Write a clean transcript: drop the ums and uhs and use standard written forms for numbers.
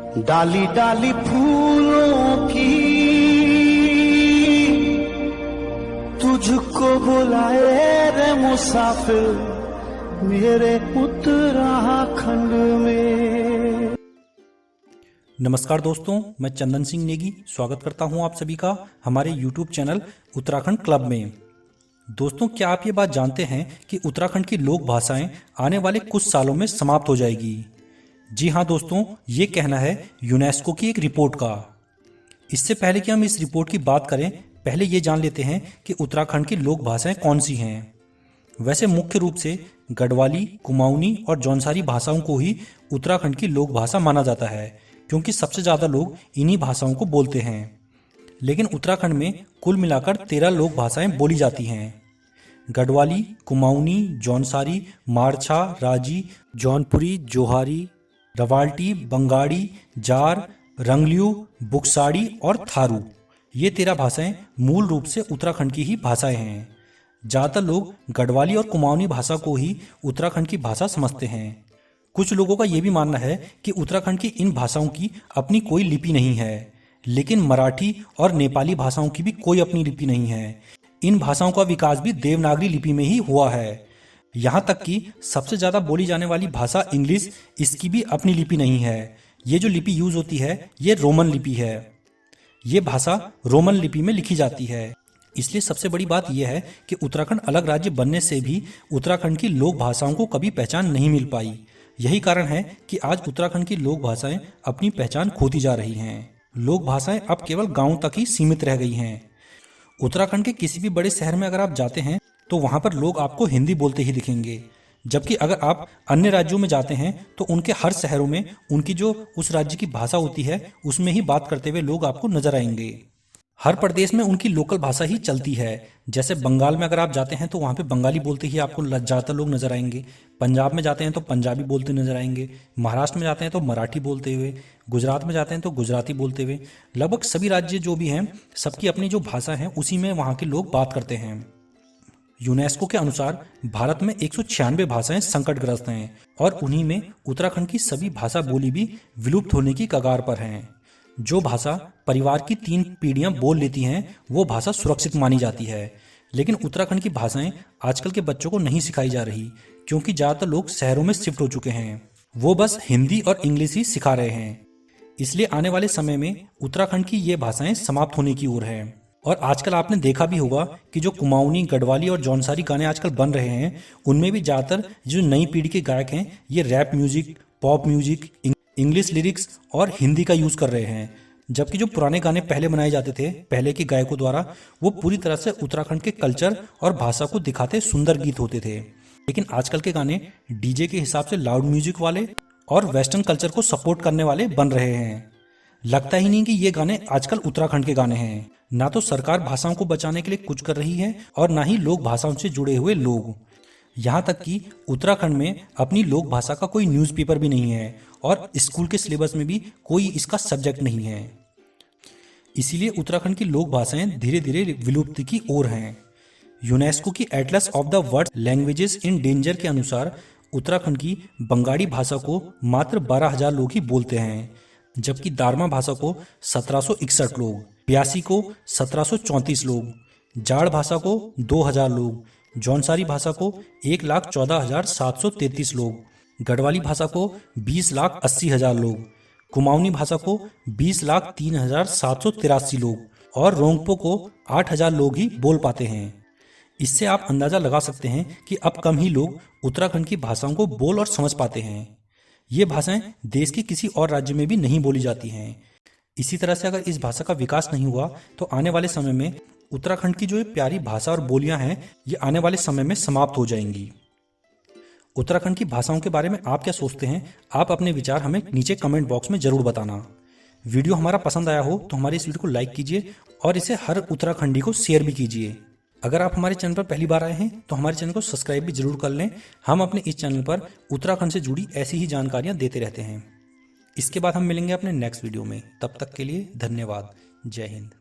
डाली डाली फूलों की तुझको बुलाए रे मुसाफिर मेरे उत्तराखंड में। नमस्कार दोस्तों, मैं चंदन सिंह नेगी स्वागत करता हूं आप सभी का हमारे YouTube चैनल उत्तराखंड क्लब में। दोस्तों, क्या आप ये बात जानते हैं कि उत्तराखंड की लोक भाषाएं आने वाले कुछ सालों में समाप्त हो जाएगी? जी हाँ दोस्तों, ये कहना है यूनेस्को की एक रिपोर्ट का। इससे पहले कि हम इस रिपोर्ट की बात करें, पहले ये जान लेते हैं कि उत्तराखंड की लोक भाषाएं कौन सी हैं। वैसे मुख्य रूप से गढ़वाली, कुमाऊनी और जौनसारी भाषाओं को ही उत्तराखंड की लोक भाषा माना जाता है, क्योंकि सबसे ज़्यादा लोग इन्हीं भाषाओं को बोलते हैं। लेकिन उत्तराखंड में कुल मिलाकर 13 लोक भाषाएं बोली जाती हैं। गढ़वाली, कुमाऊनी, जौनसारी, मारछा, राजी, जौनपुरी, जोहारी, रवाल्टी, बंगाड़ी, जार, रंगलियू, बुक्साड़ी और थारू। ये 13 भाषाएं मूल रूप से उत्तराखंड की ही भाषाएं हैं। ज़्यादातर लोग गढ़वाली और कुमाऊनी भाषा को ही उत्तराखंड की भाषा समझते हैं। कुछ लोगों का ये भी मानना है कि उत्तराखंड की इन भाषाओं की अपनी कोई लिपि नहीं है, लेकिन मराठी और नेपाली भाषाओं की भी कोई अपनी लिपि नहीं है। इन भाषाओं का विकास भी देवनागरी लिपि में ही हुआ है। यहाँ तक कि सबसे ज़्यादा बोली जाने वाली भाषा इंग्लिश, इसकी भी अपनी लिपि नहीं है। ये जो लिपि यूज होती है ये रोमन लिपि है। ये भाषा रोमन लिपि में लिखी जाती है। इसलिए सबसे बड़ी बात यह है कि उत्तराखंड अलग राज्य बनने से भी उत्तराखंड की लोक भाषाओं को कभी पहचान नहीं मिल पाई। यही कारण है कि आज उत्तराखंड की लोक भाषाएं अपनी पहचान खोती जा रही हैं। लोक भाषाएं अब केवल गाँव तक ही सीमित रह गई हैं। उत्तराखंड के किसी भी बड़े शहर में अगर आप जाते हैं तो वहाँ पर लोग आपको हिंदी बोलते ही दिखेंगे, जबकि अगर आप अन्य राज्यों में जाते हैं तो उनके हर शहरों में उनकी जो उस राज्य की भाषा होती है उसमें ही बात करते हुए लोग आपको नजर आएंगे। हर प्रदेश में उनकी लोकल भाषा ही चलती है। जैसे बंगाल में अगर आप जाते हैं तो वहाँ पे बंगाली बोलते ही आपको ज़्यादातर लोग नजर आएंगे। पंजाब में जाते हैं तो पंजाबी बोलते नजर आएंगे। महाराष्ट्र में जाते हैं तो मराठी बोलते हुए, गुजरात में जाते हैं तो गुजराती बोलते हुए। लगभग सभी राज्य जो भी हैं सबकी अपनी जो भाषा है उसी में वहाँ के लोग बात करते हैं। यूनेस्को के अनुसार भारत में 196 भाषाएं संकटग्रस्त हैं और उन्हीं में उत्तराखंड की सभी भाषा बोली भी विलुप्त होने की कगार पर हैं। जो भाषा परिवार की 3 पीढ़ियां बोल लेती हैं वो भाषा सुरक्षित मानी जाती है, लेकिन उत्तराखंड की भाषाएं आजकल के बच्चों को नहीं सिखाई जा रही, क्योंकि ज़्यादातर लोग शहरों में शिफ्ट हो चुके हैं। वो बस हिंदी और इंग्लिश ही सिखा रहे हैं। इसलिए आने वाले समय में उत्तराखंड की ये भाषाएं समाप्त होने की ओर है। और आजकल आपने देखा भी होगा कि जो कुमाऊनी, गढ़वाली और जौनसारी गाने आजकल बन रहे हैं उनमें भी ज़्यादातर जो नई पीढ़ी के गायक हैं ये rap music, pop music, English lyrics और हिंदी का यूज़ कर रहे हैं। जबकि जो पुराने गाने पहले बनाए जाते थे पहले के गायकों द्वारा, वो पूरी तरह से उत्तराखंड के कल्चर और भाषा को दिखाते सुंदर गीत होते थे। लेकिन आजकल के गाने डीजे के हिसाब से लाउड म्यूजिक वाले और वेस्टर्न कल्चर को सपोर्ट करने वाले बन रहे हैं। लगता ही नहीं कि ये गाने आजकल उत्तराखंड के गाने हैं। ना तो सरकार भाषाओं को बचाने के लिए कुछ कर रही है और ना ही लोक भाषाओं से जुड़े हुए लोग। यहाँ तक कि उत्तराखंड में अपनी लोक भाषा का कोई न्यूज़पेपर भी नहीं है और स्कूल के सिलेबस में भी कोई इसका सब्जेक्ट नहीं है। इसीलिए उत्तराखंड की लोक भाषाएं धीरे धीरे विलुप्ति की ओर हैं। यूनेस्को की Atlas of the world languages in danger के अनुसार उत्तराखंड की बंगाड़ी भाषा को मात्र 12,000 लोग ही बोलते हैं, जबकि दारमा भाषा को 1761 लोग, ब्यासी को 1734 लोग, जाड़ भाषा को 2000 लोग, जौनसारी भाषा को 1,14,733 लोग, गढ़वाली भाषा को 20,80,000 लोग, कुमाऊनी भाषा को 20,03,783 लोग और रोंगपो को 8,000 लोग ही बोल पाते हैं। इससे आप अंदाजा लगा सकते हैं कि अब कम ही लोग उत्तराखंड की भाषाओं को बोल और समझ पाते हैं। ये भाषाएं देश के किसी और राज्य में भी नहीं बोली जाती हैं। इसी तरह से अगर इस भाषा का विकास नहीं हुआ तो आने वाले समय में उत्तराखंड की जो ये प्यारी भाषा और बोलियां हैं ये आने वाले समय में समाप्त हो जाएंगी। उत्तराखंड की भाषाओं के बारे में आप क्या सोचते हैं? आप अपने विचार हमें नीचे कमेंट बॉक्स में जरूर बताना। वीडियो हमारा पसंद आया हो तो हमारे इस वीडियो को लाइक कीजिए और इसे हर उत्तराखंडी को शेयर भी कीजिए। अगर आप हमारे चैनल पर पहली बार आए हैं तो हमारे चैनल को सब्सक्राइब भी जरूर कर लें। हम अपने इस चैनल पर उत्तराखंड से जुड़ी ऐसी ही जानकारियां देते रहते हैं। इसके बाद हम मिलेंगे अपने नेक्स्ट वीडियो में। तब तक के लिए धन्यवाद। जय हिंद।